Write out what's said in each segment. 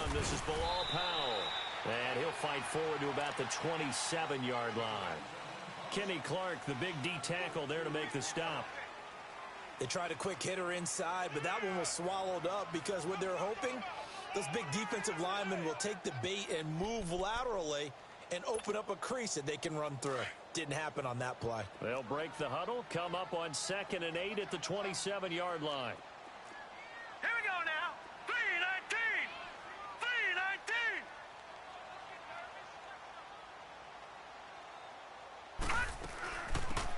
run. This is Bilal Powell. And he'll fight forward to about the 27-yard line. Kenny Clark, the big D tackle there to make the stop. They tried a quick hitter inside, but that one was swallowed up because what they're hoping, those big defensive linemen will take the bait and move laterally and open up a crease that they can run through. Didn't happen on that play. They'll break the huddle, come up on 2nd and 8 at the 27-yard line. Here we go now. 3-19. 3-19.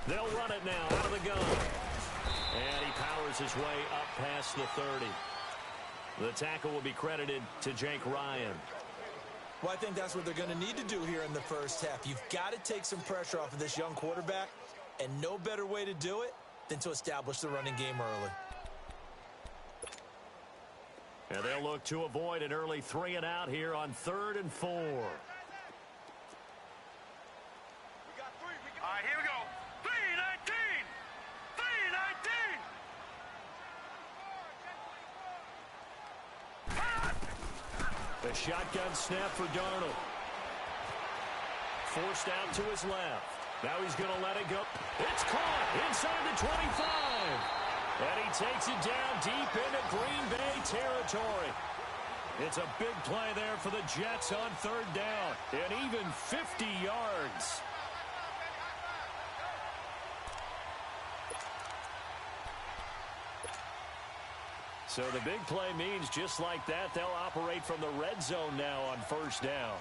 They'll run it now out of the gun. And he powers his way up past the 30. The tackle will be credited to Jake Ryan. Well, I think that's what they're going to need to do here in the first half. You've got to take some pressure off of this young quarterback, and no better way to do it than to establish the running game early. And they'll look to avoid an early 3 and out here on 3rd and 4. All right, here we go. 3-19. 3-19. The shotgun snap for Darnold. Forced out to his left. Now he's going to let it go. It's caught inside the 25. And he takes it down deep into Green Bay territory. It's a big play there for the Jets on 3rd down. And even 50 yards. So the big play means just like that, they'll operate from the red zone now on 1st down.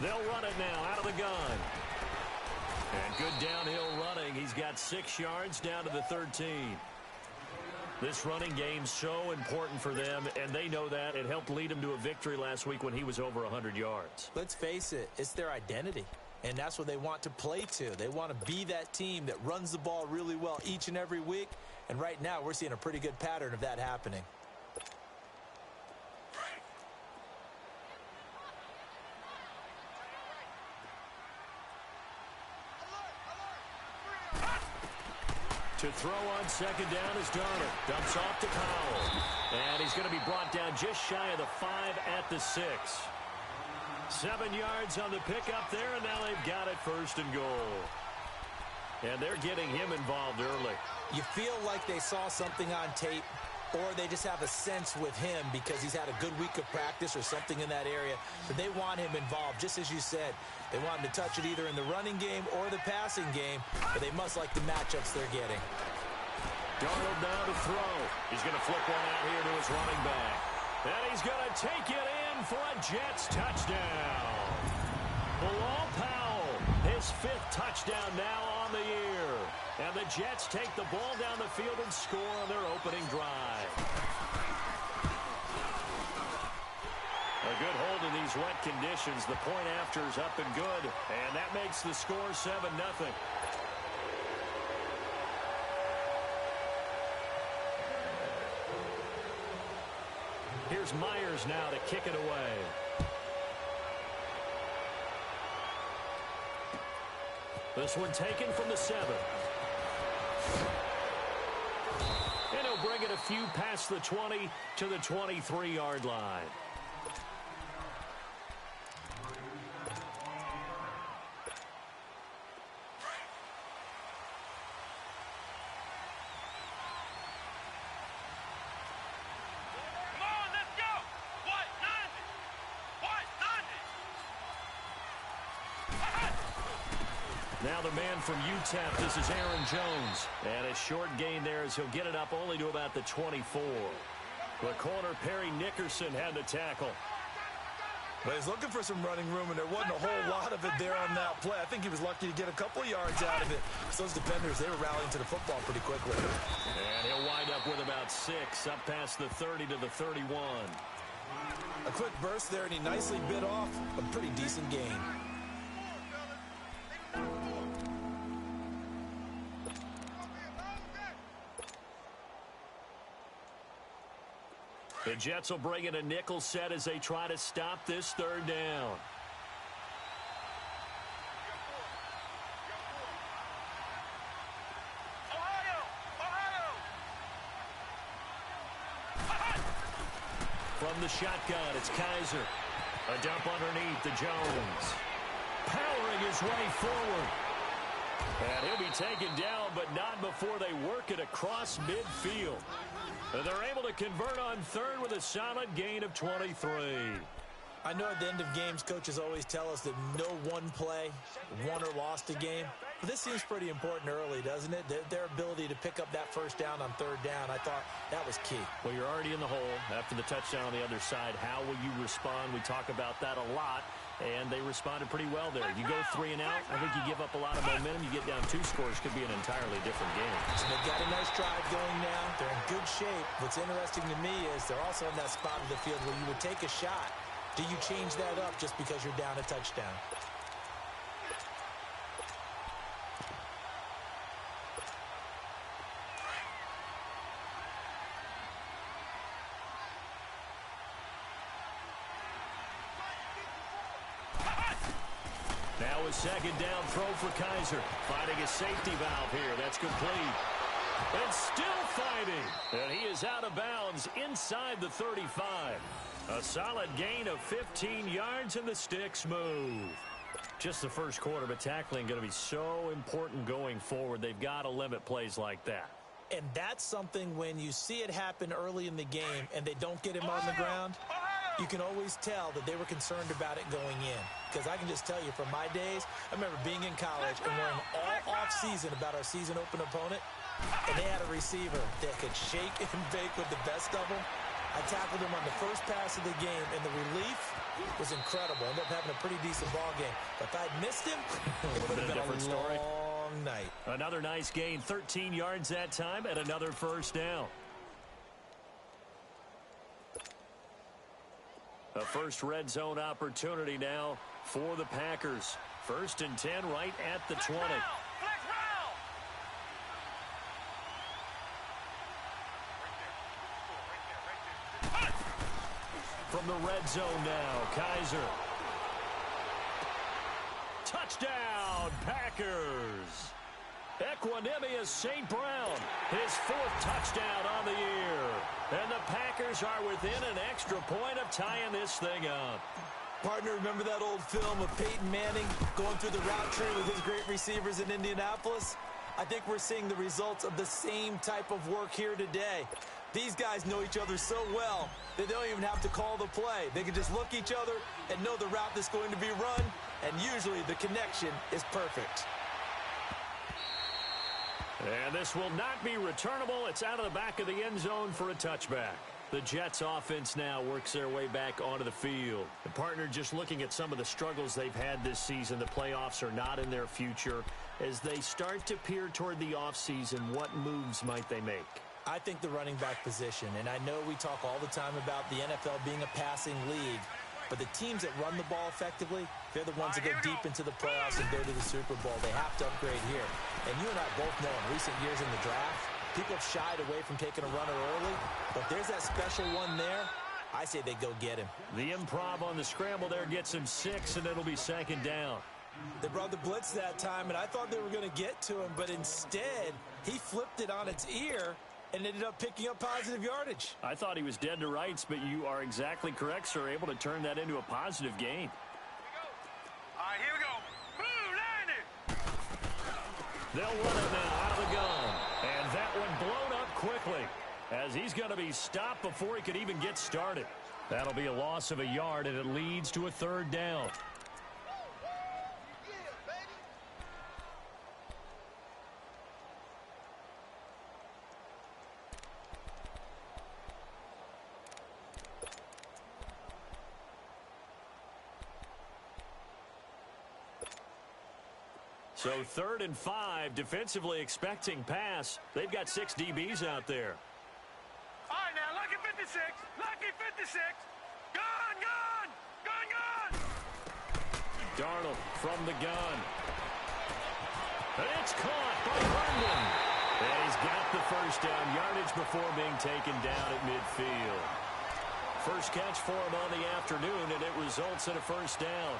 They'll run it now out of the gun. And good downhill running. He's got 6 yards down to the 13. This running game's so important for them, and they know that. It helped lead him to a victory last week when he was over 100 yards. Let's face it, it's their identity. And that's what they want to play to. They want to be that team that runs the ball really well each and every week. And right now, we're seeing a pretty good pattern of that happening. To throw on 2nd down is Darnold. Dumps off to Powell. And he's going to be brought down just shy of the 5 at the 6. 7 yards on the pickup there, and now they've got it 1st and goal. And they're getting him involved early. You feel like they saw something on tape, or they just have a sense with him because he's had a good week of practice or something in that area. But they want him involved, just as you said. They want him to touch it either in the running game or the passing game, but they must like the matchups they're getting. Darnold now to throw. He's going to flip one out here to his running back. And he's going to take it in for a Jets touchdown. Bilal Powell, his 5th touchdown now on the year. And the Jets take the ball down the field and score on their opening drive. A good hold in these wet conditions. The point after is up and good. And that makes the score 7-0. Here's Myers now to kick it away. This one taken from the 7. And he'll bring it a few past the 20 to the 23-yard line. Now the man from UTEP, this is Aaron Jones. And a short gain there as he'll get it up only to about the 24. The corner, Perry Nickerson, had the tackle. But he's looking for some running room, and there wasn't a whole lot of it there on that play. I think he was lucky to get a couple of yards out of it. So those defenders, they were rallying to the football pretty quickly. And he'll wind up with about 6, up past the 30 to the 31. A quick burst there, and he nicely bit off a pretty decent gain. The Jets will bring in a nickel set as they try to stop this 3rd down. From the shotgun, it's Kaiser. A dump underneath to Jones. Powering his way forward. And he'll be taken down, but not before they work it across midfield. And they're able to convert on third with a solid gain of 23. I know at the end of games, coaches always tell us that no one play won or lost a game. But this seems pretty important early, doesn't it? Their ability to pick up that first down on third down, I thought that was key. Well, you're already in the hole after the touchdown on the other side. How will you respond? We talk about that a lot, and they responded pretty well there. You go 3 and out, I think you give up a lot of momentum. You get down 2 scores, could be an entirely different game. So they've got a nice drive going now. They're in good shape. What's interesting to me is they're also in that spot of the field where you would take a shot. Do you change that up just because you're down a touchdown? Now a second down throw for Kaiser. Finding a safety valve here. That's complete. And still fighting. And he is out of bounds inside the 35. A solid gain of 15 yards and the sticks move. Just the first quarter, but tackling going to be so important going forward. They've got to limit plays like that. And that's something when you see it happen early in the game and they don't get him on the ground, you can always tell that they were concerned about it going in. Because I can just tell you from my days, I remember being in college and worrying all off-season about our season open opponent, and they had a receiver that could shake and bake with the best of them. I tackled him on the first pass of the game, and the relief was incredible. Ended up having a pretty decent ball game. But if I'd missed him, it would have been a long night. Another nice gain, 13 yards that time, and another first down. A first red zone opportunity now for the Packers. 1st and 10 right at the 20. From the red zone now, Kaiser. Touchdown, Packers. Equanimous St. Brown, his 4th touchdown on the year. And the Packers are within an extra point of tying this thing up. Partner, remember that old film of Peyton Manning going through the route tree with his great receivers in Indianapolis? I think we're seeing the results of the same type of work here today. These guys know each other so well that they don't even have to call the play. They can just look each other and know the route that's going to be run, and usually the connection is perfect. And this will not be returnable. It's out of the back of the end zone for a touchback. The Jets offense now works their way back onto the field. The partner just looking at some of the struggles they've had this season. The playoffs are not in their future. As they start to peer toward the offseason, what moves might they make? I think the running back position, and I know we talk all the time about the NFL being a passing league, but the teams that run the ball effectively, they're the ones that go deep into the playoffs and go to the Super Bowl. They have to upgrade here. And you and I both know in recent years in the draft, people have shied away from taking a runner early, but there's that special one there. I say they go get him. The improv on the scramble there gets him 6, and it'll be 2nd down. They brought the blitz that time, and I thought they were going to get to him, but instead, he flipped it on its ear and ended up picking up positive yardage. I thought he was dead to rights, but you are exactly correct, sir. Able to turn that into a positive gain. All right, here we go. Blue 90. They'll run it now out of the gun. And that one blown up quickly as he's going to be stopped before he could even get started. That'll be a loss of a yard, and it leads to a 3rd down. So 3rd and 5, defensively expecting pass. They've got 6 DBs out there. All right, now, lucky 56. Lucky 56. Gone, gone. Gone, gone. Darnold from the gun. And it's caught by Herndon. And he's got the first down yardage before being taken down at midfield. First catch for him on the afternoon, and it results in a first down.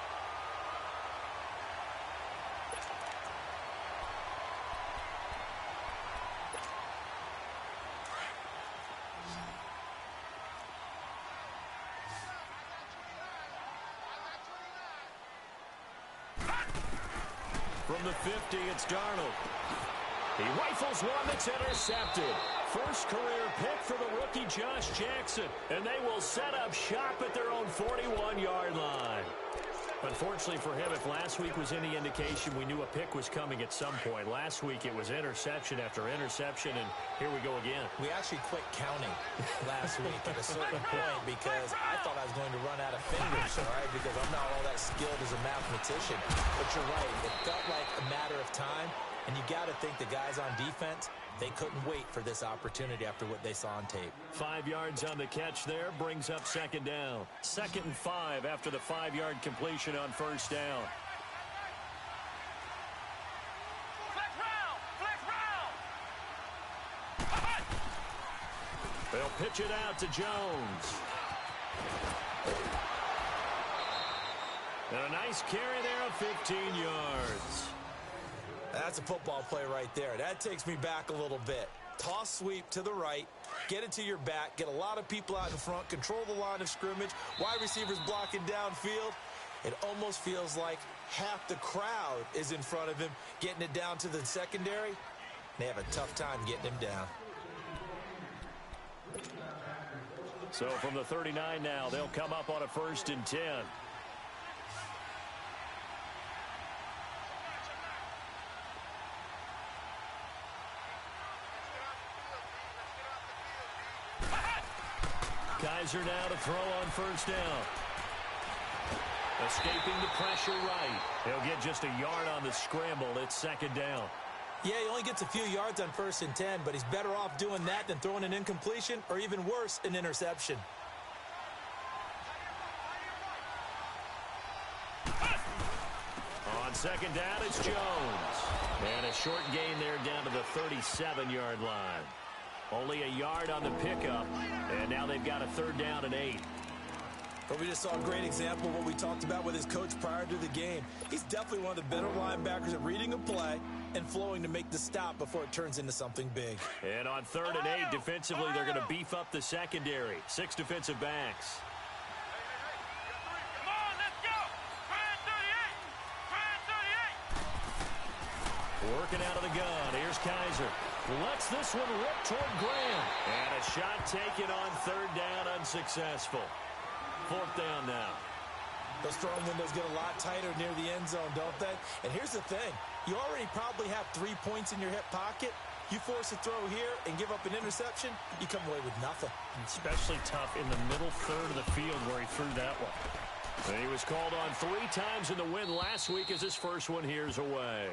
From the 50, it's Darnold. He rifles one that's intercepted. First career pick for the rookie Josh Jackson. And they will set up shop at their own 41-yard line. Unfortunately for him, if last week was any indication, we knew a pick was coming at some point. Last week it was interception after interception, and here we go again. We actually quit counting last week at a certain point because I thought I was going to run out of fingers, all right, because I'm not all that skilled as a mathematician. But you're right. It felt like a matter of time, and you got to think the guys on defense, they couldn't wait for this opportunity after what they saw on tape. 5 yards on the catch there brings up second down. 2nd and 5 after the 5-yard completion on first down. Flex round! They'll pitch it out to Jones. And a nice carry there of 15 yards. That's a football play right there. That takes me back a little bit. Toss sweep to the right, get it to your back, get a lot of people out in front, control the line of scrimmage, wide receivers blocking downfield. It almost feels like half the crowd is in front of him, getting it down to the secondary. They have a tough time getting him down. So from the 39 now, they'll come up on a 1st and 10. Kaiser now to throw on first down. Escaping the pressure right. He'll get just a yard on the scramble. It's 2nd down. Yeah, he only gets a few yards on 1st and 10, but he's better off doing that than throwing an incompletion or even worse, an interception. On 2nd down, it's Jones. And a short gain there down to the 37-yard line. Only a yard on the pickup, and now they've got a 3rd down and 8. But we just saw a great example of what we talked about with his coach prior to the game. He's definitely one of the better linebackers at reading a play and flowing to make the stop before it turns into something big. And on 3rd and 8, defensively, they're going to beef up the secondary. 6 defensive backs. Come on, let's go! Brand 38! Working out of the gun. Here's Kaiser. Lets this one rip toward Graham. And a shot taken on 3rd down, unsuccessful. 4th down now. Those throwing windows get a lot tighter near the end zone, don't they? And here's the thing. You already probably have 3 points in your hip pocket. You force a throw here and give up an interception, you come away with nothing. Especially tough in the middle third of the field where he threw that one. And he was called on 3 times in the win last week as his first one here's away.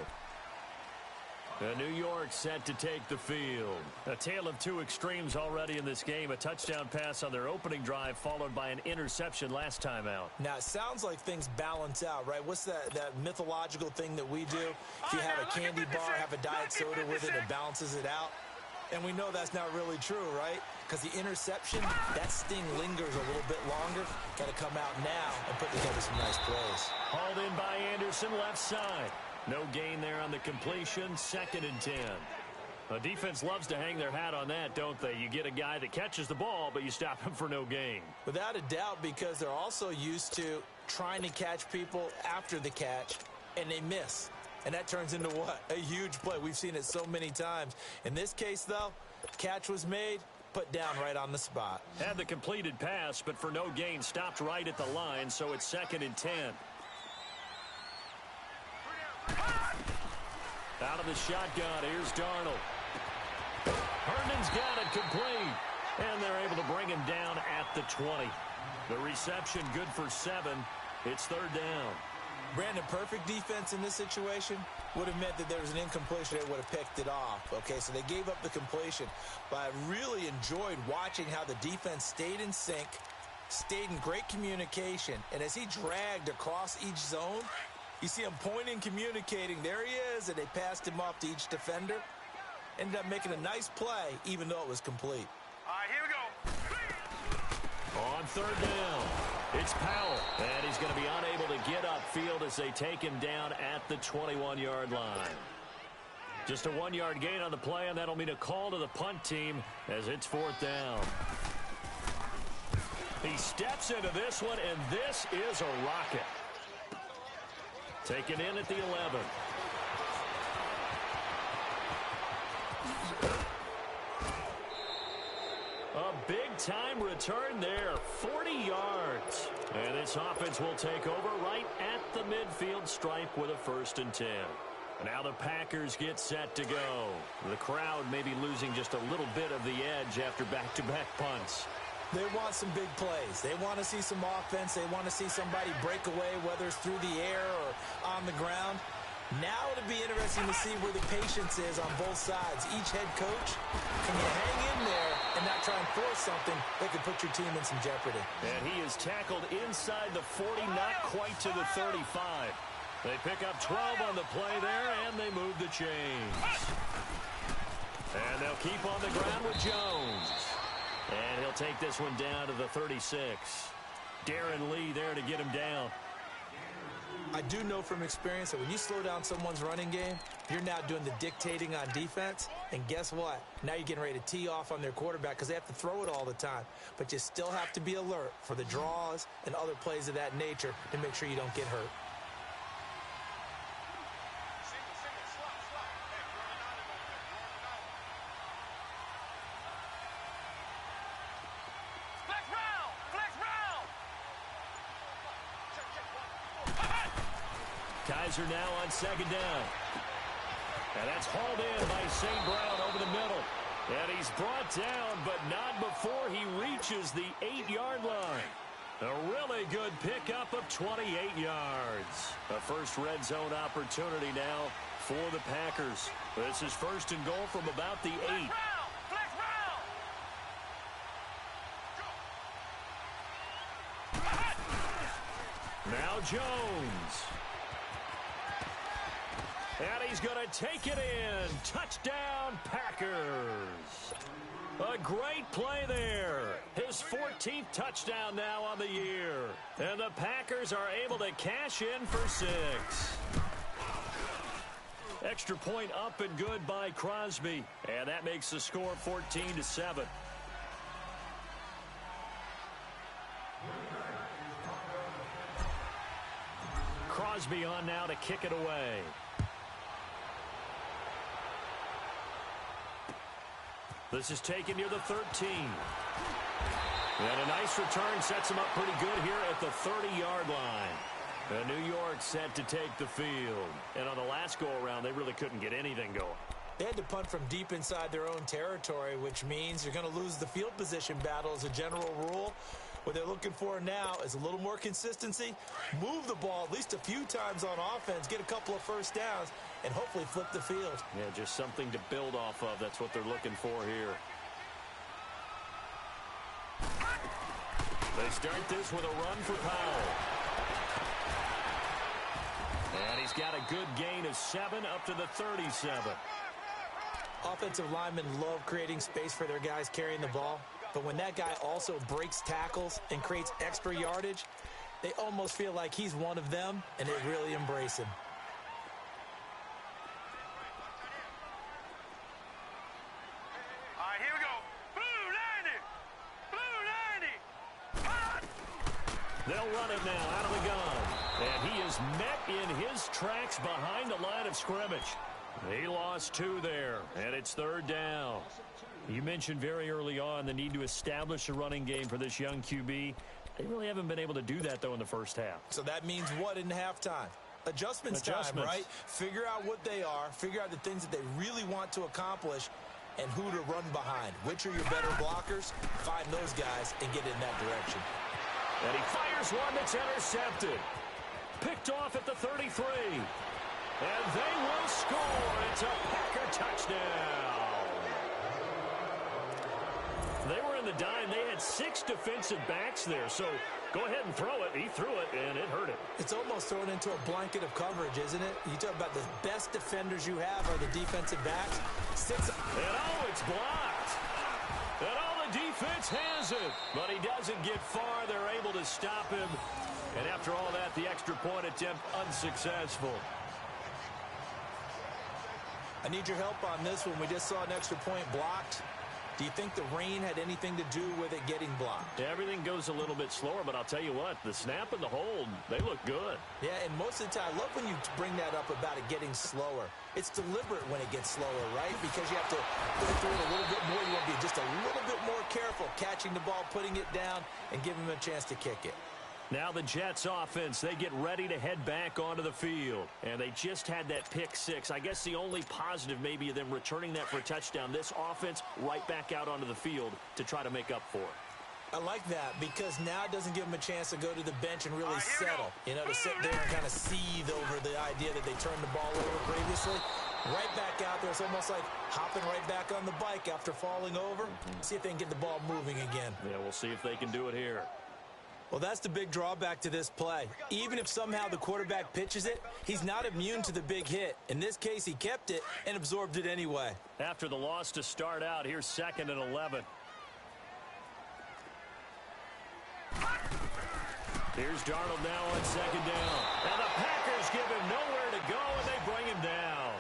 New York set to take the field. A tale of 2 extremes already in this game. A touchdown pass on their opening drive followed by an interception last time out. Now, it sounds like things balance out, right? What's that mythological thing that we do? If you have a candy bar, have a diet soda with it, it balances it out. And we know that's not really true, right? Because the interception, that sting lingers a little bit longer. Got to come out now and put together some nice plays. Hauled in by Anderson, left side. No gain there on the completion, 2nd and 10. The defense loves to hang their hat on that, don't they? You get a guy that catches the ball, but you stop him for no gain. Without a doubt, because they're also used to trying to catch people after the catch, and they miss. And that turns into what? A huge play. We've seen it so many times. In this case, though, catch was made, put down right on the spot. Had the completed pass, but for no gain, stopped right at the line, so it's 2nd and 10. Out of the shotgun, here's Darnold. Herndon's got it complete. And they're able to bring him down at the 20. The reception good for 7. It's 3rd down. Brandon, perfect defense in this situation would have meant that there was an incompletion. They would have picked it off. Okay, so they gave up the completion. But I really enjoyed watching how the defense stayed in sync, stayed in great communication. And as he dragged across each zone, you see him pointing, communicating. There he is, and they passed him off to each defender. Ended up making a nice play, even though it was complete. All right, here we go. On 3rd down, it's Powell. And he's going to be unable to get upfield as they take him down at the 21-yard line. Just a 1-yard gain on the play, and that'll mean a call to the punt team as it's 4th down. He steps into this one, and this is a rocket. Taken in at the 11. big-time return there, 40 yards. And this offense will take over right at the midfield stripe with a 1st and 10. Now the Packers get set to go. The crowd may be losing just a little bit of the edge after back-to-back punts. They want some big plays. They want to see some offense. They want to see somebody break away, whether it's through the air or on the ground. Now it'll be interesting to see where the patience is on both sides. Each head coach, can you hang in there and not try and force something that could put your team in some jeopardy? And he is tackled inside the 40, not quite to the 35. They pick up 12 on the play there, and they move the chains. And they'll keep on the ground with Jones. And he'll take this one down to the 36. Darren Lee there to get him down. I do know from experience that when you slow down someone's running game, you're now doing the dictating on defense. And guess what? Now you're getting ready to tee off on their quarterback because they have to throw it all the time. But you still have to be alert for the draws and other plays of that nature to make sure you don't get hurt. Kaiser now on 2nd down. And that's hauled in by St. Brown over the middle. And he's brought down, but not before he reaches the 8-yard line. A really good pickup of 28 yards. A first red zone opportunity now for the Packers. This is 1st and goal from about the 8. Now Jones. And he's going to take it in. Touchdown, Packers. A great play there. His 14th touchdown now on the year. And the Packers are able to cash in for 6. Extra point up and good by Crosby. And that makes the score 14-7. Crosby on now to kick it away. This is taken near the 13. And a nice return sets him up pretty good here at the 30-yard line. And New York set to take the field. And on the last go-around, they really couldn't get anything going. They had to punt from deep inside their own territory, which means you're going to lose the field position battle as a general rule. What they're looking for now is a little more consistency, move the ball at least a few times on offense, get a couple of first downs, and hopefully flip the field. Yeah, just something to build off of. That's what they're looking for here. They start this with a run for Powell. And he's got a good gain of 7 up to the 37. Offensive linemen love creating space for their guys carrying the ball. But when that guy also breaks tackles and creates extra yardage, they almost feel like he's one of them, and they really embrace him. All right, here we go. Blue 90! Blue 90! They'll run it now out of the gun. And he is met in his tracks behind the line of scrimmage. He lost 2 there, and it's 3rd down. You mentioned very early on the need to establish a running game for this young QB. They really haven't been able to do that, though, in the first half. So that means what in halftime? Adjustments time, right? Figure out what they are, figure out the things that they really want to accomplish, and who to run behind. Which are your better blockers? Find those guys and get in that direction. And he fires one that's intercepted. Picked off at the 33. And they will score. It's a Packer touchdown. They were in the dime. They had 6 defensive backs there. So go ahead and throw it. He threw it, and it hurt him. It's almost thrown into a blanket of coverage, isn't it? You talk about the best defenders you have are the defensive backs. And it's blocked. And the defense has it. But he doesn't get far. They're able to stop him. And after all that, the extra point attempt unsuccessful. I need your help on this one. We just saw an extra point blocked. Do you think the rain had anything to do with it getting blocked? Everything goes a little bit slower, but I'll tell you what, the snap and the hold, they look good. Yeah, and most of the time, I love when you bring that up about it getting slower. It's deliberate when it gets slower, right? Because you have to go through it a little bit more. You want to be just a little bit more careful catching the ball, putting it down, and giving him a chance to kick it. Now the Jets offense, they get ready to head back onto the field. And they just had that pick six. I guess the only positive maybe of them returning that for a touchdown. This offense right back out onto the field to try to make up for it. I like that because now it doesn't give them a chance to go to the bench and really settle. You know, to sit there and kind of seethe over the idea that they turned the ball over previously. Right back out there. It's almost like hopping right back on the bike after falling over. See if they can get the ball moving again. Yeah, we'll see if they can do it here. Well, that's the big drawback to this play. Even if somehow the quarterback pitches it, he's not immune to the big hit. In this case, he kept it and absorbed it anyway. After the loss to start out, here's 2nd and 11. Here's Darnold now on 2nd down. And the Packers give him nowhere to go, and they bring him down.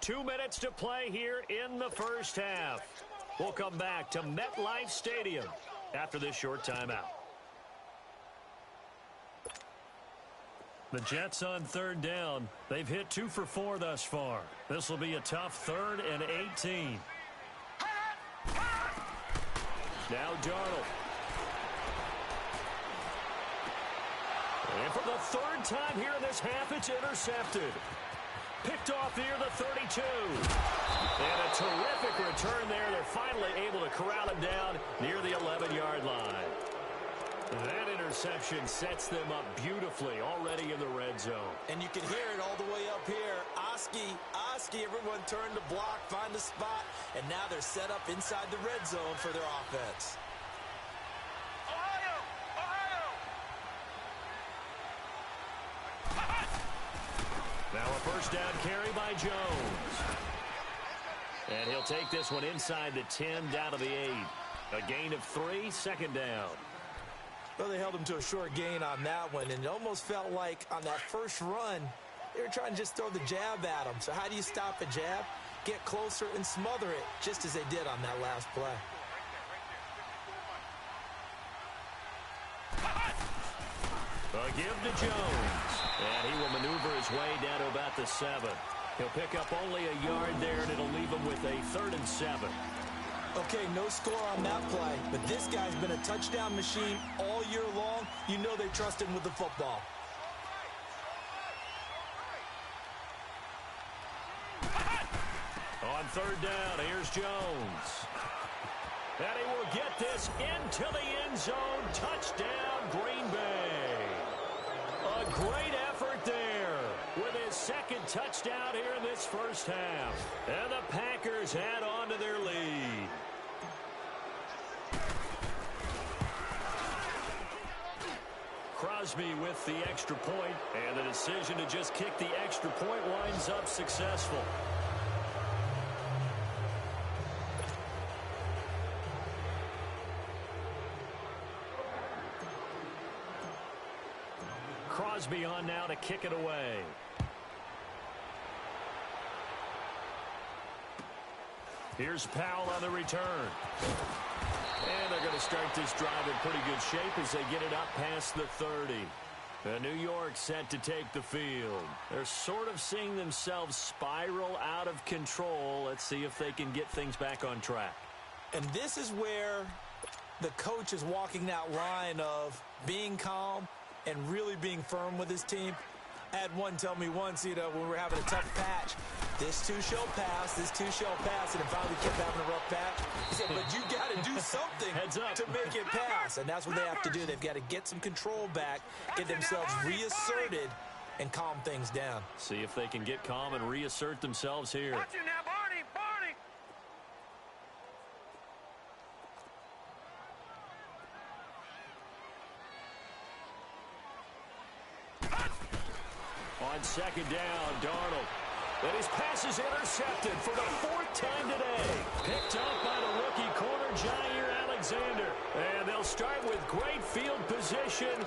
Two minutes to play here in the first half. We'll come back to MetLife Stadium after this short timeout. The Jets on 3rd down. They've hit 2 for 4 thus far. This will be a tough 3rd and 18. Now Darnold. And for the 3rd time here in this half, it's intercepted. Picked off near the 32. And a terrific return there. They're finally able to corral him down near the 11-yard line. That interception sets them up beautifully already in the red zone. And you can hear it all the way up here. Oski, everyone turned to block, find the spot, and now they're set up inside the red zone for their offense. Now a first down carry by Jones. And he'll take this one inside the 10 down to the 8. A gain of 3, 2nd down. Well, they held him to a short gain on that one, and it almost felt like on that first run, they were trying to just throw the jab at him. So how do you stop a jab? Get closer and smother it, just as they did on that last play. A give to Jones. And he will maneuver his way down to about the 7. He'll pick up only a yard there, and it'll leave him with a 3rd and 7. Okay, no score on that play, but this guy's been a touchdown machine all year long. You know they trust him with the football. On 3rd down, here's Jones. And he will get this into the end zone. Touchdown, Green Bay. A great effort there with his 2nd touchdown here in this first half. And the Packers add on to their lead. Crosby with the extra point, and the decision to just kick the extra point winds up successful. Crosby on now to kick it away. Here's Powell on the return. And they're going to start this drive in pretty good shape as they get it up past the 30. New York set to take the field. They're sort of seeing themselves spiral out of control. Let's see if they can get things back on track. And this is where the coach is walking that line of being calm and really being firm with his team. I had one tell me once, you know, when we were having a tough patch, this too shall pass, this too shall pass, and it finally kept having a rough patch. He said, but you got to do something to make it pass, and that's what they have to do. They've got to get some control back, get themselves reasserted, and calm things down. See if they can get calm and reassert themselves here. Watch it now, Barney, Barney. On 2nd down, Darnold. And his pass is intercepted for the 4th time today. Picked up by the rookie corner, Jair Alexander. And they'll start with great field position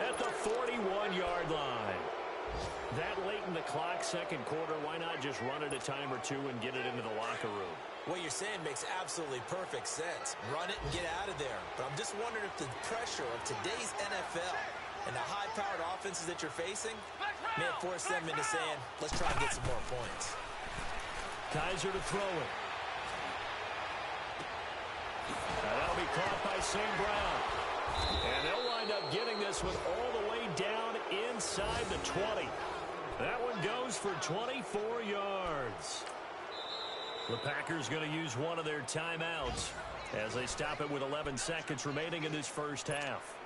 at the 41-yard line. That late in the clock, second quarter, why not just run it a time or two and get it into the locker room? What you're saying makes absolutely perfect sense. Run it and get out of there. But I'm just wondering if the pressure of today's NFL and the high-powered offenses that you're facing may have forced them into saying, let's try and get some more points. Kaiser to throw it. Now that'll be caught by St. Brown. And they'll wind up getting this one all the way down inside the 20. That one goes for 24 yards. The Packers going to use one of their timeouts as they stop it with 11 seconds remaining in this first half.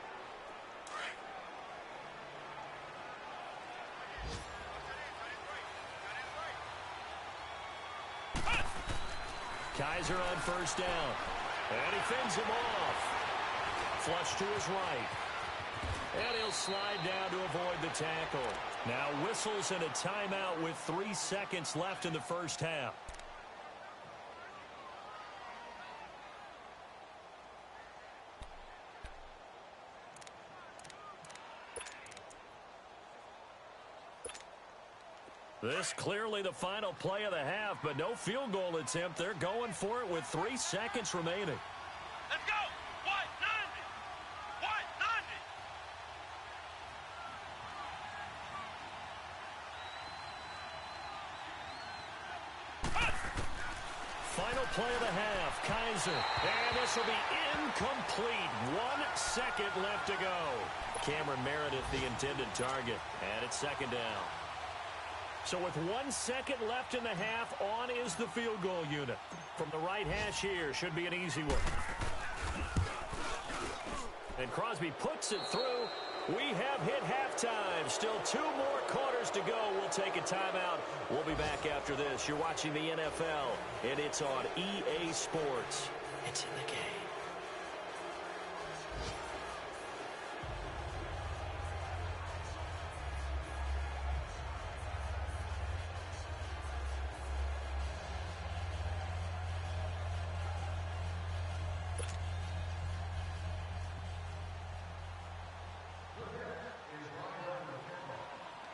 Kaiser on first down. And he fends him off. Flush to his right. And he'll slide down to avoid the tackle. Now whistles and a timeout with 3 seconds left in the first half. This clearly the final play of the half, but no field goal attempt. They're going for it with 3 seconds remaining. Let's go! What? 90! What? 90! Final play of the half, Kaiser. And this will be incomplete. 1 second left to go. Cameron Meredith, the intended target. And it's second down. So with 1 second left in the half, on is the field goal unit. From the right hash here, should be an easy one. And Crosby puts it through. We have hit halftime. Still 2 more quarters to go. We'll take a timeout. We'll be back after this. You're watching the NFL, and it's on EA Sports. It's in the game.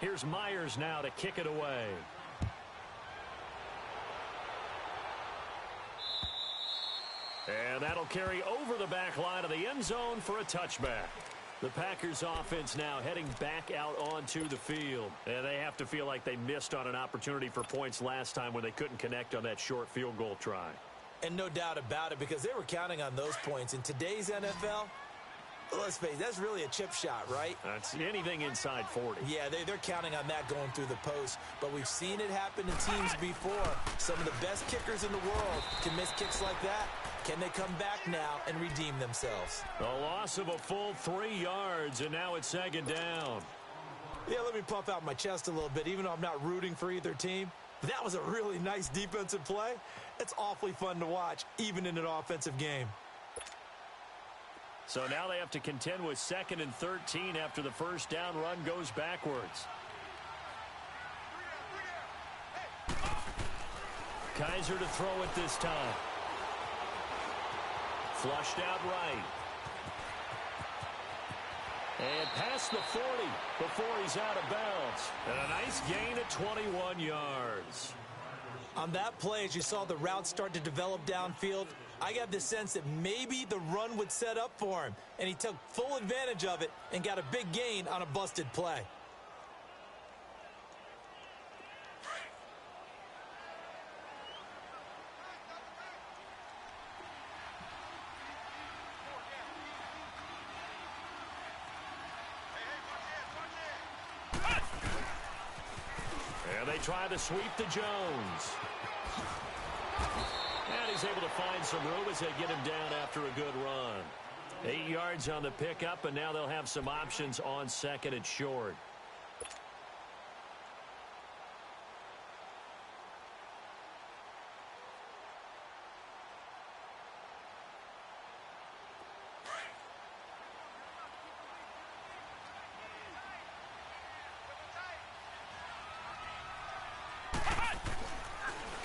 Here's Myers now to kick it away. And that'll carry over the back line of the end zone for a touchback. The Packers offense now heading back out onto the field. And they have to feel like they missed on an opportunity for points last time when they couldn't connect on that short field goal try. And no doubt about it, because they were counting on those points. In today's NFL, let's face it, that's really a chip shot, right? That's anything inside 40. Yeah, they're counting on that going through the post. But we've seen it happen to teams before. Some of the best kickers in the world can miss kicks like that. Can they come back now and redeem themselves? A loss of a full 3 yards, and now it's second down. Yeah, let me puff out my chest a little bit, even though I'm not rooting for either team. That was a really nice defensive play. It's awfully fun to watch, even in an offensive game. So now they have to contend with 2nd and 13 after the first down run goes backwards. Kaiser to throw it this time. Flushed out right. And past the 40 before he's out of bounds. And a nice gain at 21 yards. On that play, as you saw the route start to develop downfield, I got the sense that maybe the run would set up for him, and he took full advantage of it and got a big gain on a busted play. And they try to sweep to Jones. And he's able to find some room as they get him down after a good run. 8 yards on the pickup, and now they'll have some options on 2nd and short.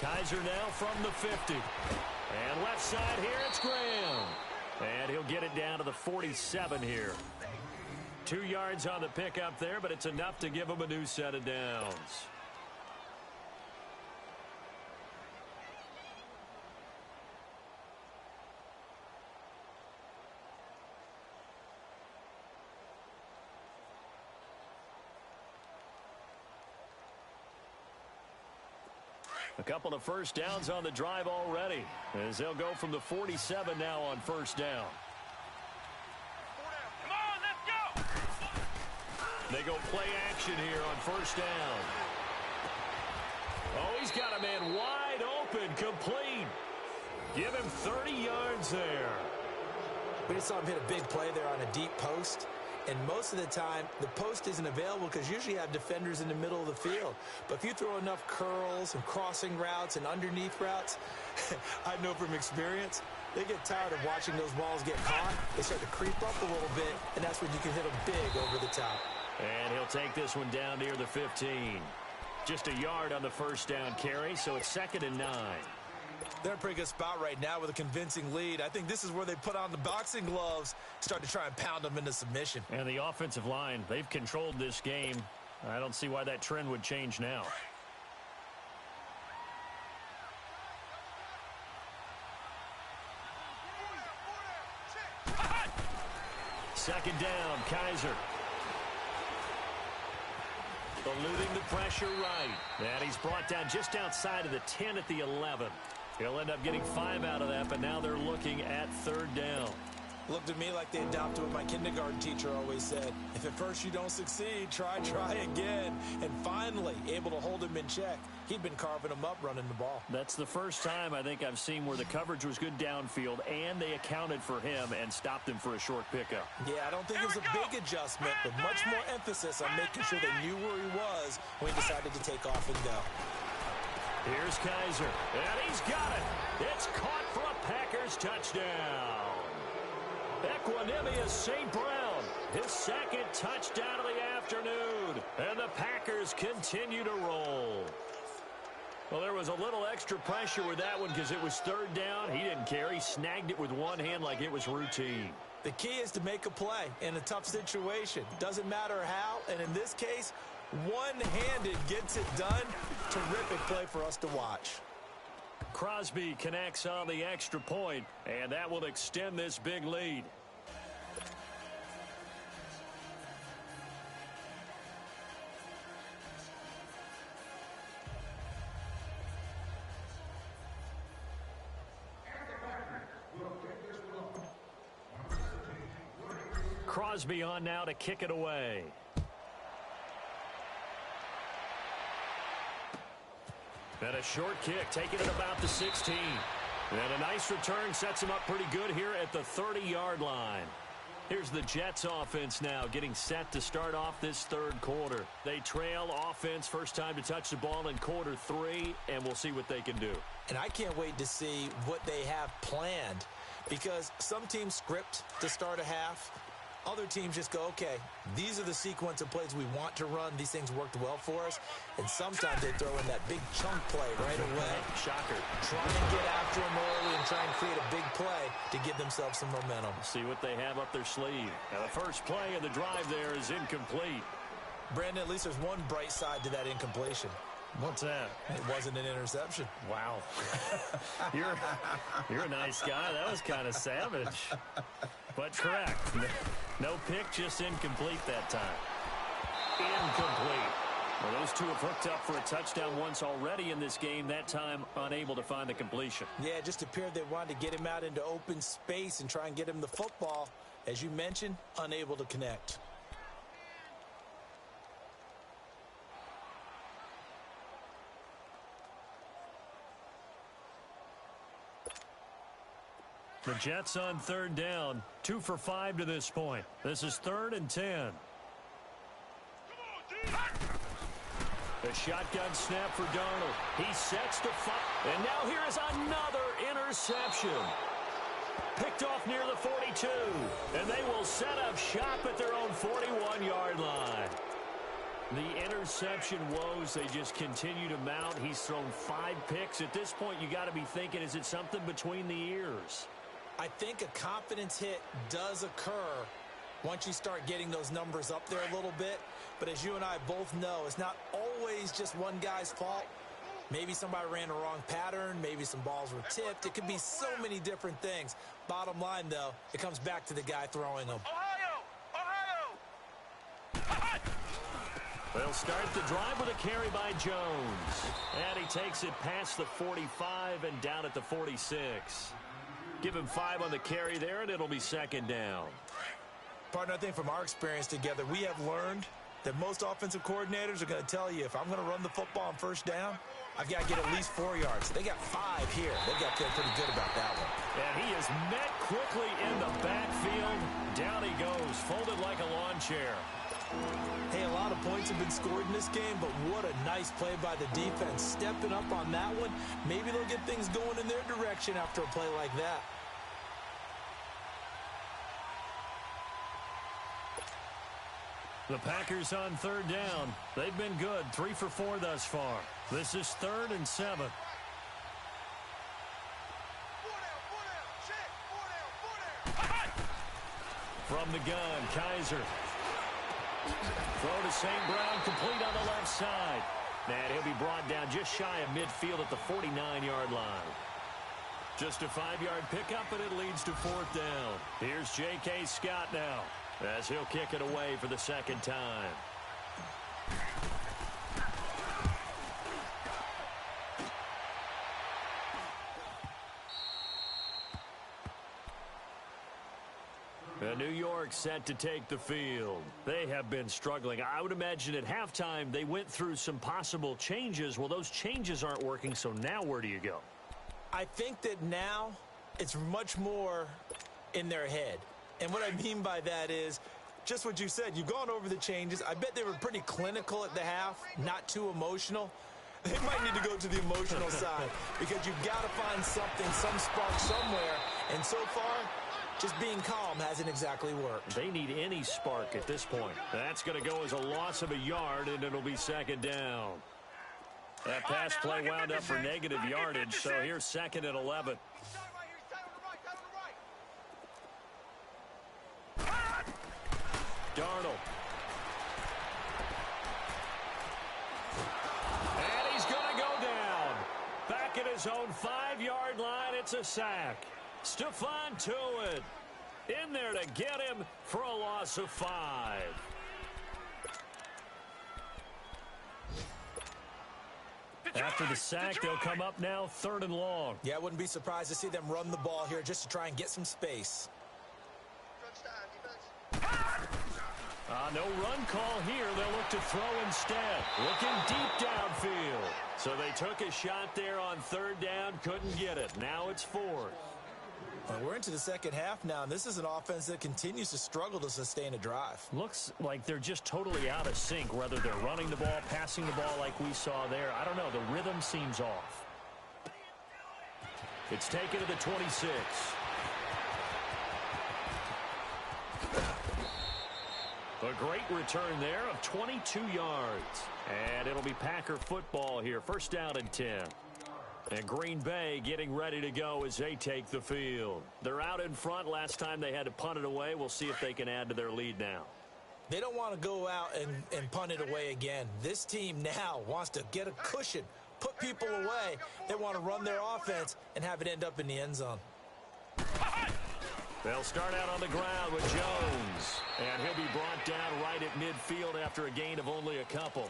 Kaiser now from the 50. And left side here, it's Graham. get it down to the 47 here. 2 yards on the pickup there, but it's enough to give them a new set of downs. A couple of first downs on the drive already, as they'll go from the 47 now on first down. Come on, let's go! They go play action here on first down. Oh, he's got a man wide open, complete. Give him 30 yards there. We just saw him hit a big play there on a deep post. And most of the time, the post isn't available because usually you have defenders in the middle of the field. But if you throw enough curls and crossing routes and underneath routes, I know from experience, they get tired of watching those balls get caught. They start to creep up a little bit, and that's when you can hit them big over the top. And he'll take this one down near the 15. Just a yard on the first down carry, so it's 2nd and 9. They're in a pretty good spot right now with a convincing lead. I think this is where they put on the boxing gloves, start to try and pound them into submission. And the offensive line, they've controlled this game. I don't see why that trend would change now. Second down, Kaiser. Eluding the pressure right. And he's brought down just outside of the 10 at the 11. He'll end up getting 5 out of that, but now they're looking at 3rd down. Looked to me like they adopted what my kindergarten teacher always said. If at first you don't succeed, try again. And finally, able to hold him in check. He'd been carving him up running the ball. That's the first time I think I've seen where the coverage was good downfield, and they accounted for him and stopped him for a short pickup. Yeah, I don't think it was a big adjustment, but much more emphasis on making sure they knew where he was when he decided to take off and go. Here's Kaiser, and he's got it. It's caught for a Packers touchdown. Equanimous St. Brown, his 2nd touchdown of the afternoon, and the Packers continue to roll. Well, there was a little extra pressure with that one because it was 3rd down. He didn't care. He snagged it with one hand like it was routine. The key is to make a play in a tough situation. Doesn't matter how, and in this case, one-handed gets it done. Terrific play for us to watch. Crosby connects on the extra point, and that will extend this big lead. Crosby on now to kick it away. And a short kick, taking it about the 16. And a nice return sets him up pretty good here at the 30-yard line. Here's the Jets offense now getting set to start off this 3rd quarter. They trail offense, first time to touch the ball in quarter 3, and we'll see what they can do. And I can't wait to see what they have planned, because some teams script to start a half. Other teams just go, okay, these are the sequence of plays we want to run. These things worked well for us. And sometimes they throw in that big chunk play right away. Shocker. Try and get after them early and try and create a big play to give themselves some momentum. See what they have up their sleeve. Now the first play of the drive there is incomplete. Brandon, at least there's one bright side to that incompletion. What's that? It wasn't an interception. Wow. You're a nice guy. That was kind of savage. But correct. No pick, just incomplete that time. Incomplete. Well, those two have hooked up for a touchdown once already in this game, that time unable to find the completion. Yeah, it just appeared they wanted to get him out into open space and try and get him the football. As you mentioned, unable to connect. The Jets on 3rd down, 2 for 5 to this point. This is 3rd and 10. The shotgun snap for Darnold. He sets to fire. And now here is another interception. Picked off near the 42. And they will set up shop at their own 41-yard line. The interception woes, they just continue to mount. He's thrown 5 picks. At this point, you got to be thinking, is it something between the ears? I think a confidence hit does occur once you start getting those numbers up there a little bit. But as you and I both know, it's not always just one guy's fault. Maybe somebody ran the wrong pattern. Maybe some balls were tipped. It could be so many different things. Bottom line, though, it comes back to the guy throwing them. Ohio! They'll start the drive with a carry by Jones. And he takes it past the 45 and down at the 46. Give him 5 on the carry there, and it'll be second down. Partner, I think from our experience together, we have learned that most offensive coordinators are going to tell you, if I'm going to run the football on first down, I've got to get at least 4 yards. They got 5 here. They've got to feel pretty good about that one. And he is met quickly in the backfield. Down he goes, folded like a lawn chair. Hey, a lot of points have been scored in this game, but what a nice play by the defense. Stepping up on that one, maybe they'll get things going in their direction after a play like that. The Packers on third down. They've been good, 3 for 4 thus far. This is 3rd and 7. From the gun, Kaiser. Throw to St. Brown, complete on the left side. And he'll be brought down just shy of midfield at the 49-yard line. Just a 5-yard pickup, and it leads to 4th down. Here's J.K. Scott now, as he'll kick it away for the second time. New York set to take the field. They have been struggling. I would imagine at halftime they went through some possible changes. Well, those changes aren't working, so now where do you go? I think that now it's much more in their head. And what I mean by that is just what you said. You've gone over the changes. I bet they were pretty clinical at the half, not too emotional. They might need to go to the emotional side because you've got to find something, some spark somewhere. And so far, just being calm hasn't exactly worked. They need any spark at this point. That's going to go as a loss of a yard, and it'll be second down. That pass play wound up for negative yardage, so here's 2nd and 11. Darnold. And he's going to go down. Back at his own 5-yard line, it's a sack. Stephon Tuitt in there to get him for a loss of 5. After the sack, they'll come up now 3rd and long. Yeah, I wouldn't be surprised to see them run the ball here just to try and get some space. No run call here. They'll look to throw instead. Looking deep downfield. So they took a shot there on 3rd down, couldn't get it. Now it's 4th. Well, we're into the second half now, and this is an offense that continues to struggle to sustain a drive. Looks like they're just totally out of sync, whether they're running the ball, passing the ball like we saw there. I don't know. The rhythm seems off. It's taken to the 26. A great return there of 22 yards. And it'll be Packer football here. 1st down and 10. And Green Bay getting ready to go as they take the field. They're out in front. Last time they had to punt it away. We'll see if they can add to their lead now. They don't want to go out and punt it away again. This team now wants to get a cushion, put people away. They want to run their offense and have it end up in the end zone. They'll start out on the ground with Jones. And he'll be brought down right at midfield after a gain of only a couple.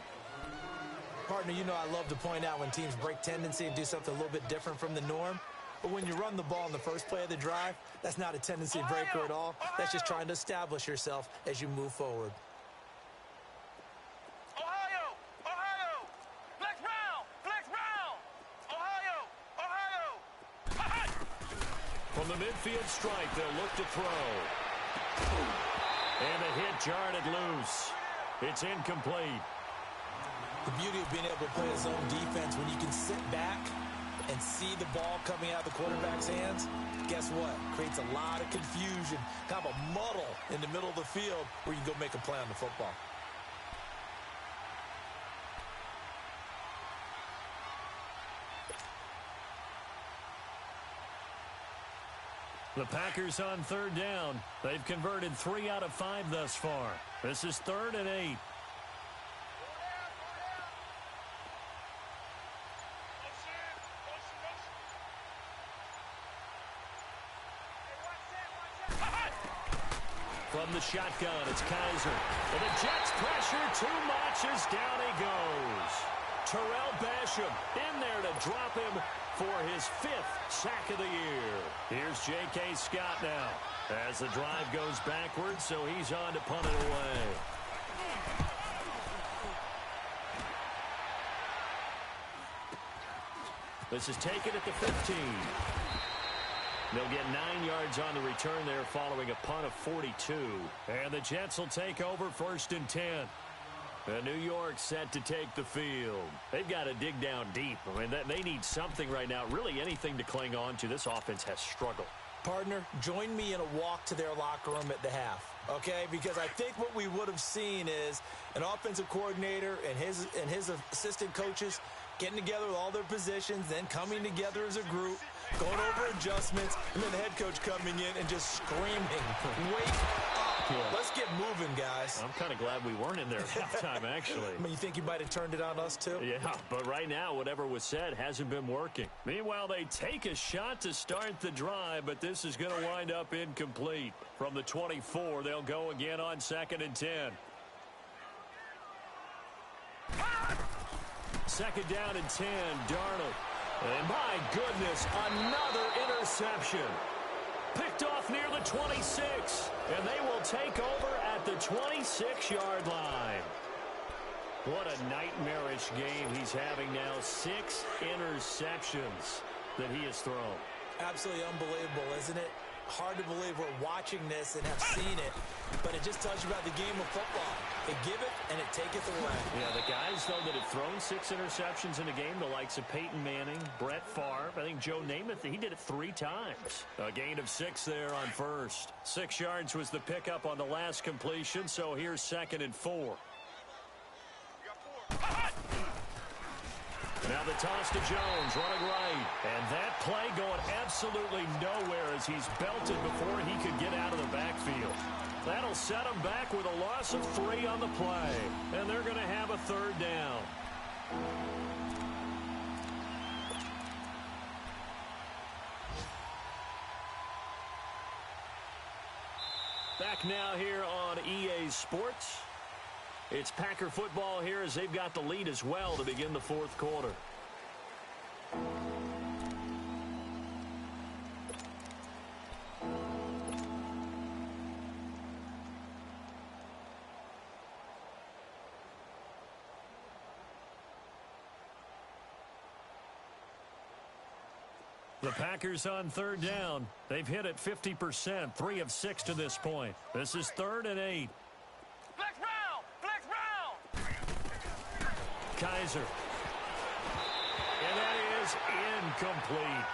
Partner, you know I love to point out when teams break tendency and do something a little bit different from the norm. But when you run the ball in the first play of the drive, that's not a tendency breaker at all. That's just trying to establish yourself as you move forward. Ohio! Ohio! Flex round! Flex round! Ohio! Ohio! From the midfield strike, they'll look to throw. And the hit jarred it loose. It's incomplete. The beauty of being able to play his own defense, when you can sit back and see the ball coming out of the quarterback's hands, guess what? Creates a lot of confusion, kind of a muddle in the middle of the field where you can go make a play on the football. The Packers on third down. They've converted 3 out of 5 thus far. This is 3rd and 8. From the shotgun, it's Kaiser. And the Jets pressure too much as down he goes. Terrell Basham in there to drop him for his 5th sack of the year. Here's J.K. Scott now as the drive goes backwards, so he's on to punt it away. This is taken at the 15. They'll get 9 yards on the return there following a punt of 42. And the Jets will take over 1st and 10. And New York set to take the field. They've got to dig down deep. I mean, they need something right now, really anything to cling on to. This offense has struggled. Partner, join me in a walk to their locker room at the half, okay? Because I think what we would have seen is an offensive coordinator and his assistant coaches getting together with all their positions, then coming together as a group, going over adjustments, and then the head coach coming in and just screaming, wake up. Yeah. Let's get moving, guys. I'm kind of glad we weren't in there at halftime, actually. I mean, you think you might have turned it on us, too? Yeah, but right now, whatever was said hasn't been working. Meanwhile, they take a shot to start the drive, but this is going to wind up incomplete. From the 24, they'll go again on 2nd and 10. 2nd down and 10, Darnold. And my goodness, another interception. Picked off near the 26, and they will take over at the 26-yard line. What a nightmarish game he's having now. 6 interceptions that he has thrown. Absolutely unbelievable, isn't it? Hard to believe we're watching this and have seen it, but it just tells you about the game of football. They give it, and it taketh away. Yeah, the guys, though, that have thrown 6 interceptions in a game, the likes of Peyton Manning, Brett Favre, I think Joe Namath, he did it 3 times. A gain of 6 there on first. 6 yards was the pickup on the last completion, so here's 2nd and 4. Now the toss to Jones, running right. And that play going absolutely nowhere as he's belted before he could get out of the backfield. That'll set him back with a loss of 3 on the play. And they're going to have a 3rd down. Back now here on EA Sports. It's Packer football here as they've got the lead as well to begin the 4th quarter. The Packers on 3rd down. They've hit it 50%, 3 of 6 to this point. This is 3rd and 8. Kaiser. And that is incomplete.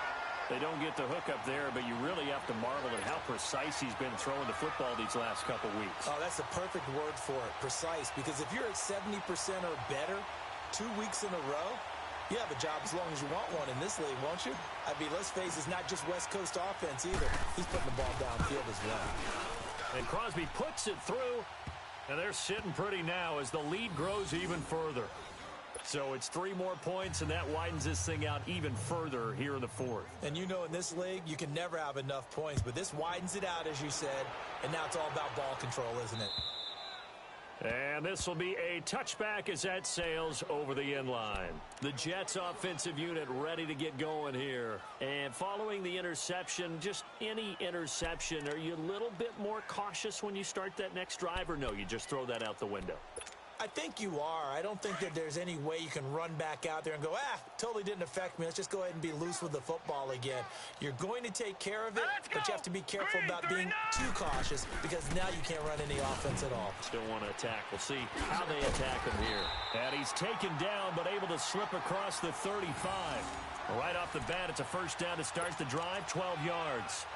They don't get the hook up there, but you really have to marvel at how precise he's been throwing the football these last couple weeks. Oh, that's the perfect word for it, precise. Because if you're at 70% or better 2 weeks in a row, you have a job as long as you want one in this league, won't you? I mean, let's face it, it's not just West Coast offense either. He's putting the ball downfield as well. And Crosby puts it through, and they're sitting pretty now as the lead grows even further. So it's 3 more points, and that widens this thing out even further here in the 4th. And you know in this league, you can never have enough points, but this widens it out, as you said, and now it's all about ball control, isn't it? And this will be a touchback as that sails over the end line. The Jets offensive unit ready to get going here. And following the interception, just any interception, are you a little bit more cautious when you start that next drive, or no, you just throw that out the window? I think you are. I don't think that there's any way you can run back out there and go, totally didn't affect me. Let's just go ahead and be loose with the football again. You're going to take care of it, but you have to be careful about being too cautious because now you can't run any offense at all. Still want to attack. We'll see how they attack him here. And he's taken down, but able to slip across the 35. Right off the bat, it's a 1st down to start the drive, 12 yards.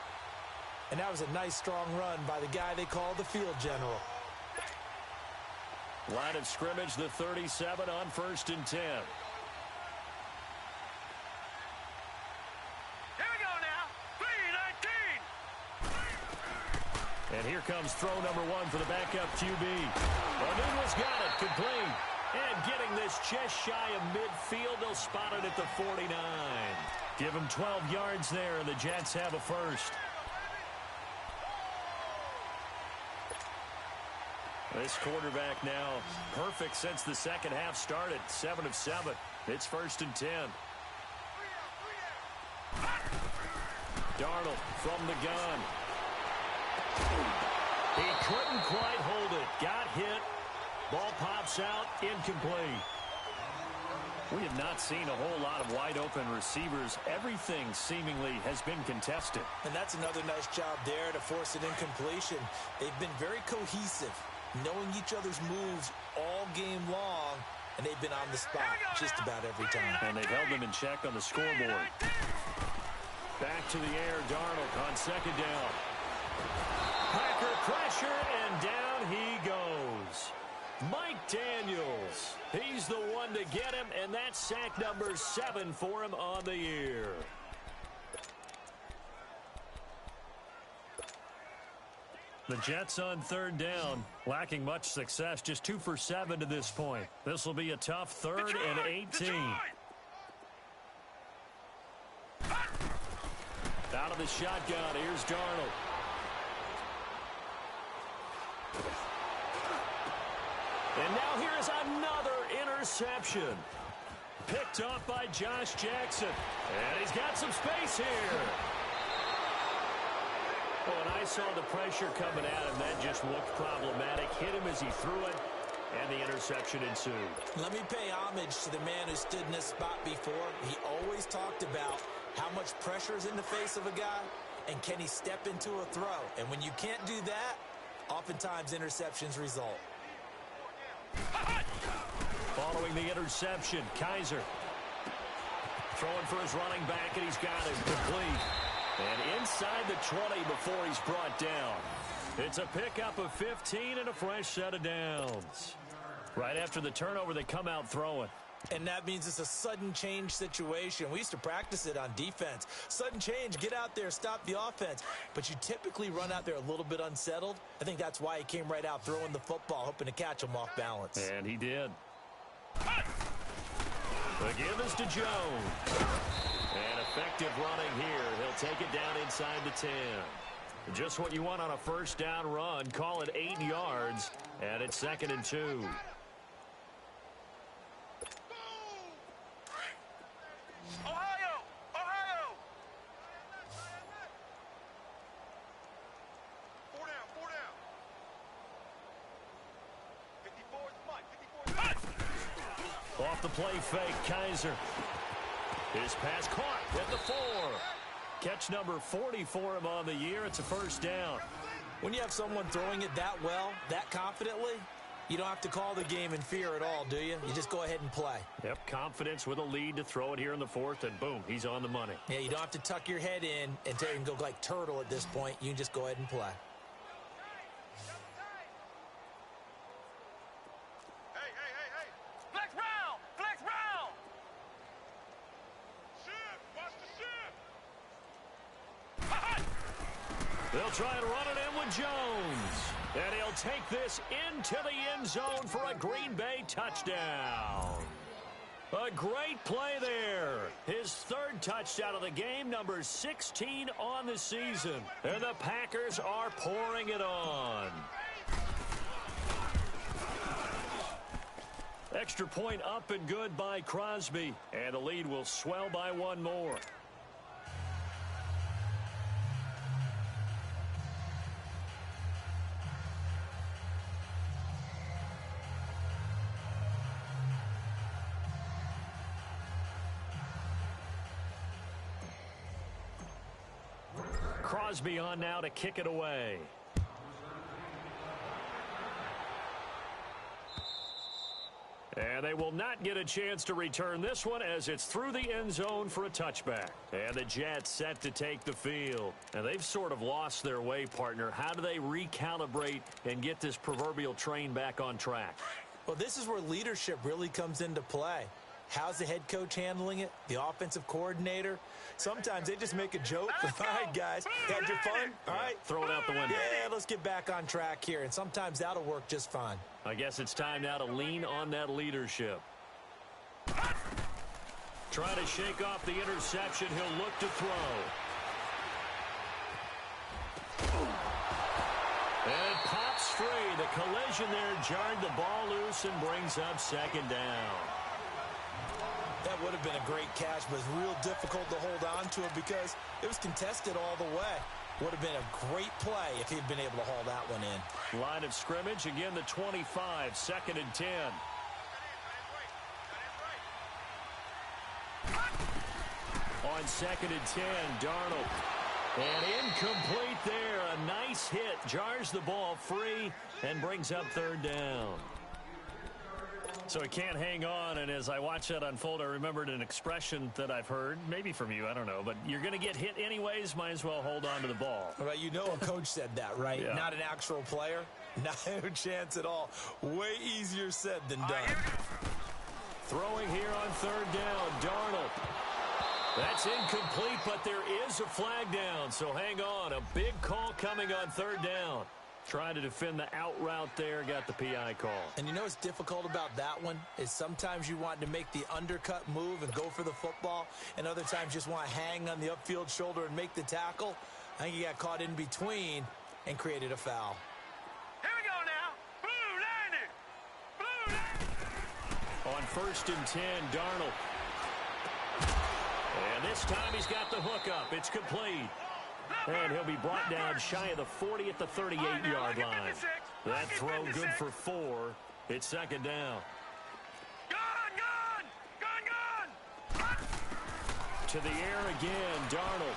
And that was a nice, strong run by the guy they call the field general. Line of scrimmage, the 37 on 1st and 10. Here we go now. 3-19. And here comes throw number 1 for the backup QB. O'Neill's got it, complete. And getting this just shy of midfield, they'll spot it at the 49. Give them 12 yards there, and the Jets have a first. This quarterback now perfect since the second half started. 7 of 7. It's 1st and 10. Darnold from the gun. He couldn't quite hold it. Got hit. Ball pops out. Incomplete. We have not seen a whole lot of wide-open receivers. Everything seemingly has been contested. And that's another nice job there to force an incompletion. They've been very cohesive, knowing each other's moves all game long, and they've been on the spot just about every time. And they've held them in check on the scoreboard. Back to the air, Darnold on second down. Packer pressure, and down he goes. Mike Daniels, he's the one to get him, and that's sack number 7 for him on the year. The Jets on third down, lacking much success, just 2 for 7 to this point. This will be a tough 3rd and 18. Out of the shotgun, here's Darnold. And now here's another interception. Picked up by Josh Jackson. And he's got some space here. Oh, and I saw the pressure coming at him. That just looked problematic. Hit him as he threw it, and the interception ensued. Let me pay homage to the man who stood in this spot before. He always talked about how much pressure is in the face of a guy, and can he step into a throw. And when you can't do that, oftentimes interceptions result. Following the interception, Kaiser throwing for his running back, and he's got him complete. And inside the 20 before he's brought down. It's a pickup of 15 and a fresh set of downs. Right after the turnover, they come out throwing. And that means it's a sudden change situation. We used to practice it on defense. Sudden change, get out there, stop the offense. But you typically run out there a little bit unsettled. I think that's why he came right out throwing the football, hoping to catch him off balance. And he did. The give is to Jones. And effective running here. He'll take it down inside the 10. Just what you want on a first down run. Call it 8 yards. And it's 2nd and 2. Ohio! Ohio! 4 down, 4 down. 54 is Mike, 54 is Off the play fake, Kaiser. His pass caught at the 4. Catch number 40 for him on the year. It's a first down. When you have someone throwing it that well, that confidently, you don't have to call the game in fear at all, do you? You just go ahead and play. Yep, confidence with a lead to throw it here in the 4th, and boom, he's on the money. Yeah, you don't have to tuck your head in and go like turtle at this point. You can just go ahead and play. Hey, hey, hey, hey! Flex round! Flex round! Shift! Watch the shift! They'll try and run it in with Jones. And he'll take this into the end zone for a Green Bay touchdown. A great play there. His 3rd touchdown of the game, number 16 on the season. And the Packers are pouring it on. Extra point up and good by Crosby. And the lead will swell by 1 more. Crosby on now to kick it away. And they will not get a chance to return this one as it's through the end zone for a touchback. And the Jets set to take the field. And they've sort of lost their way, partner. How do they recalibrate and get this proverbial train back on track? Well, this is where leadership really comes into play. How's the head coach handling it? The offensive coordinator? Sometimes they just make a joke. All right, guys, had your fun? All right. Throw it out the window. Yeah, let's get back on track here, and sometimes that'll work just fine. I guess it's time now to lean on that leadership. Trying to shake off the interception. He'll look to throw. And it pops free. The collision there jarred the ball loose and brings up second down. That would have been a great catch, but it's real difficult to hold on to it because it was contested all the way. Would have been a great play if he'd been able to haul that one in. Line of scrimmage, again the 25, 2nd and 10. On 2nd and 10, Darnold. And incomplete there. A nice hit. Jars the ball free and brings up 3rd down. So he can't hang on, and as I watch that unfold, I remembered an expression that I've heard, maybe from you, I don't know, but you're going to get hit anyways, might as well hold on to the ball. Right, you know a coach said that, right? Yeah. Not an actual player. No chance at all. Way easier said than done. Throwing here on 3rd down, Darnold. That's incomplete, but there is a flag down, so hang on. A big call coming on 3rd down. Trying to defend the out route there, got the PI call. And you know what's difficult about that one is sometimes you want to make the undercut move and go for the football, and other times just want to hang on the upfield shoulder and make the tackle. I think he got caught in between and created a foul. Here we go now. Blue 90. Blue 90. On 1st and 10, Darnold. And this time he's got the hook up. It's complete. And he'll be brought down shy of the 40 at the 38-yard line. That throw good for 4. It's 2nd down. Gone. To the air again, Darnold.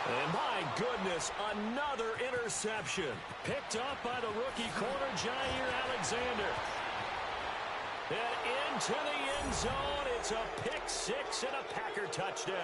And my goodness, another interception. Picked up by the rookie corner, Jair Alexander. And into the end zone, it's a pick 6 and a Packer touchdown.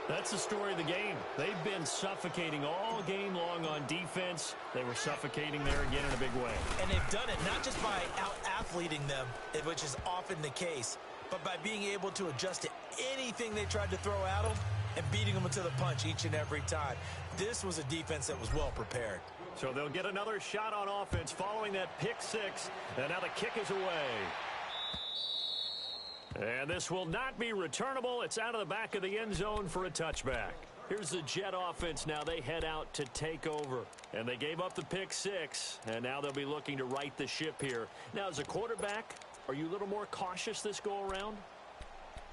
That's the story of the game. They've been suffocating all game long on defense. They were suffocating there again in a big way. And they've done it not just by out-athleting them, which is often the case, but by being able to adjust to anything they tried to throw at them and beating them to the punch each and every time. This was a defense that was well prepared. So they'll get another shot on offense following that pick 6. And now the kick is away. And this will not be returnable. It's out of the back of the end zone for a touchback. Here's the Jet offense now. They head out to take over. And they gave up the pick 6. And now they'll be looking to right the ship here. Now, as a quarterback, are you a little more cautious this go-around?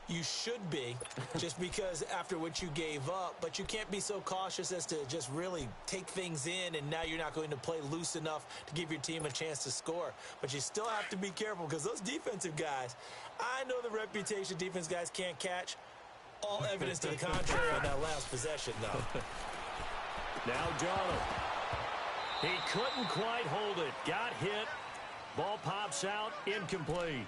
You should be, just because after what you gave up, but you can't be so cautious as to just really take things in, and now you're not going to play loose enough to give your team a chance to score. But you still have to be careful because those defensive guys, I know the reputation defense guys can't catch. All evidence to the contrary on that last possession, though. Now Darnold. He couldn't quite hold it. Got hit. Ball pops out. Incomplete.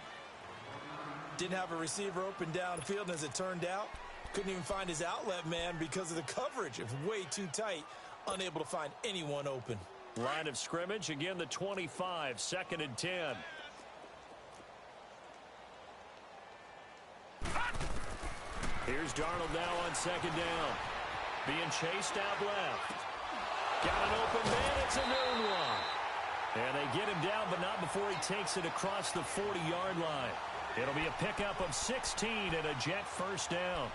Didn't have a receiver open downfield, and as it turned out, couldn't even find his outlet man because of the coverage. It was way too tight, unable to find anyone open. Line of scrimmage, again the 25, 2nd and 10. Here's Darnold now on 2nd down. Being chased out left. Got an open man, it's a noon one. And they get him down, but not before he takes it across the 40-yard line. It'll be a pickup of 16 and a Jet first down.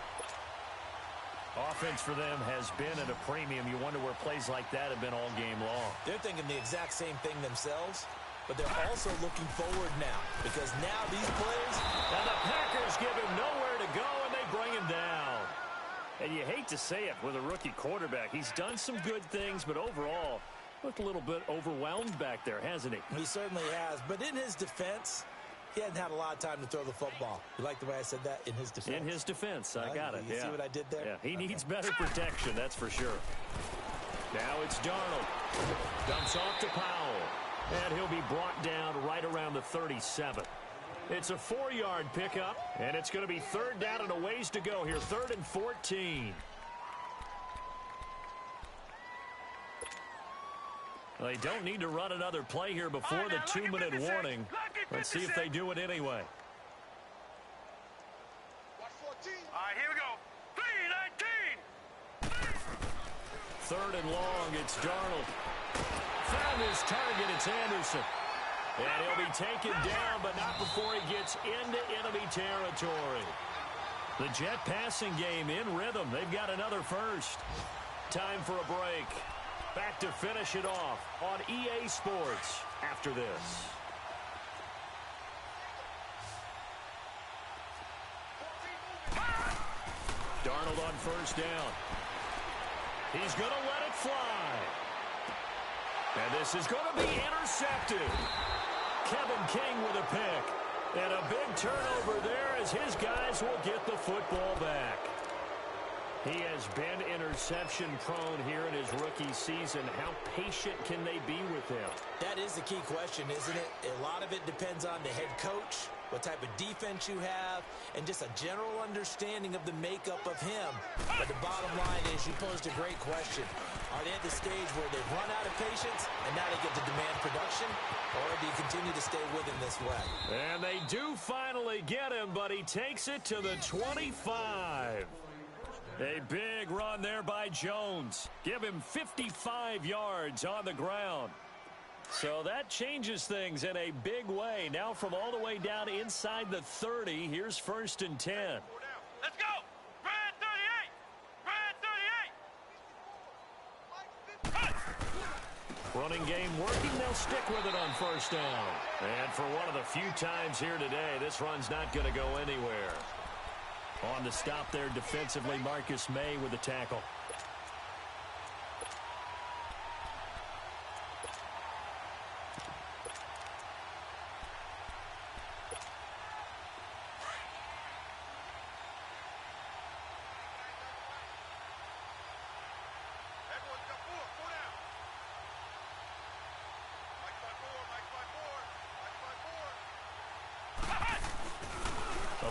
Offense for them has been at a premium. You wonder where plays like that have been all game long. They're thinking the exact same thing themselves, but they're also looking forward now because now these plays... And the Packers give him nowhere to go, and they bring him down. And you hate to say it with a rookie quarterback. He's done some good things, but overall, looked a little bit overwhelmed back there, hasn't he? He certainly has, but in his defense... He hadn't had a lot of time to throw the football. You like the way I said that? In his defense. In his defense. I got it. You see what I did there? Yeah, he needs better protection, that's for sure. Now it's Darnold. Dumps off to Powell. And he'll be brought down right around the 37. It's a 4-yard pickup, and it's going to be 3rd down and a ways to go here. 3rd and 14. They don't need to run another play here before the 2-minute warning. Let's see if they do it anyway. All right, here we go. 3-19. Third and long, it's Darnold. Found his target, it's Anderson. And he'll be taken down, but not before he gets into enemy territory. The Jet passing game in rhythm. They've got another first. Time for a break. Back to finish it off on EA Sports after this. Darnold on first down. He's going to let it fly. And this is going to be intercepted. Kevin King with a pick. And a big turnover there as his guys will get the football back. He has been interception-prone here in his rookie season. How patient can they be with him? That is the key question, isn't it? A lot of it depends on the head coach, what type of defense you have, and just a general understanding of the makeup of him. But the bottom line is you posed a great question. Are they at the stage where they've run out of patience and now they get to demand production? Or do you continue to stay with him this way? And they do finally get him, but he takes it to the 25. A big run there by Jones. Give him 55 yards on the ground. So that changes things in a big way. Now from all the way down inside the 30, here's 1st and 10. Let's go. Brad 38. Brad 38. Running game working. They'll stick with it on first down. And for one of the few times here today, this run's not going to go anywhere. On the stop there defensively, Marcus May with the tackle.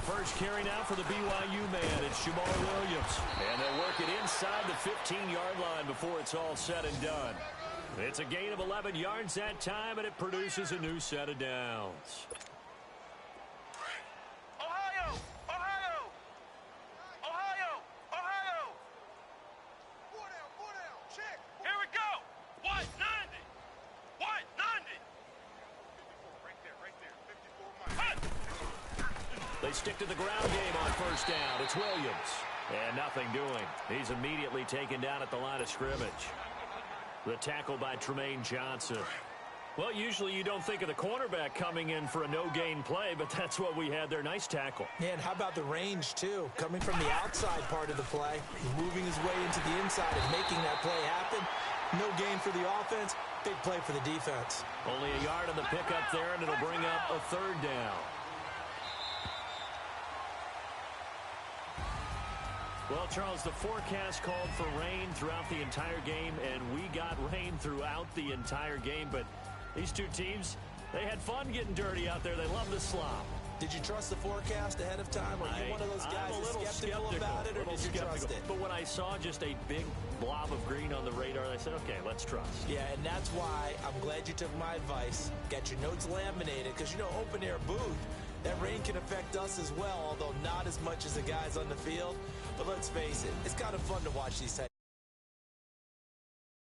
First carry now for the BYU man. It's Jamal Williams. And they'll work it inside the 15-yard line before it's all said and done. It's a gain of 11 yards that time, and it produces a new set of downs. Ohio! Ohio! Ohio! Ohio! 4 down, check. Here we go. 190. 190. Right there. 54 miles. They stick to the ground game on first down. It's Williams. And nothing doing. He's immediately taken down at the line of scrimmage. The tackle by Tremaine Johnson. Well, usually you don't think of the cornerback coming in for a no-gain play, but that's what we had there. Nice tackle. Yeah, and how about the range, too? Coming from the outside part of the play, moving his way into the inside and making that play happen. No gain for the offense, big play for the defense. Only a yard on the pickup there, and it'll bring up a third down. Well, Charles, the forecast called for rain throughout the entire game, and we got rain throughout the entire game. But these two teams, they had fun getting dirty out there. They love the slop. Did you trust the forecast ahead of time? Are you one of those guys that's skeptical about it, or did you trust it? But when I saw just a big blob of green on the radar, I said, okay, let's trust. Yeah, and that's why I'm glad you took my advice. Get your notes laminated, because, you know, open-air booth, that rain can affect us as well, although not as much as the guys on the field. But let's face it, it's kind of fun to watch these types.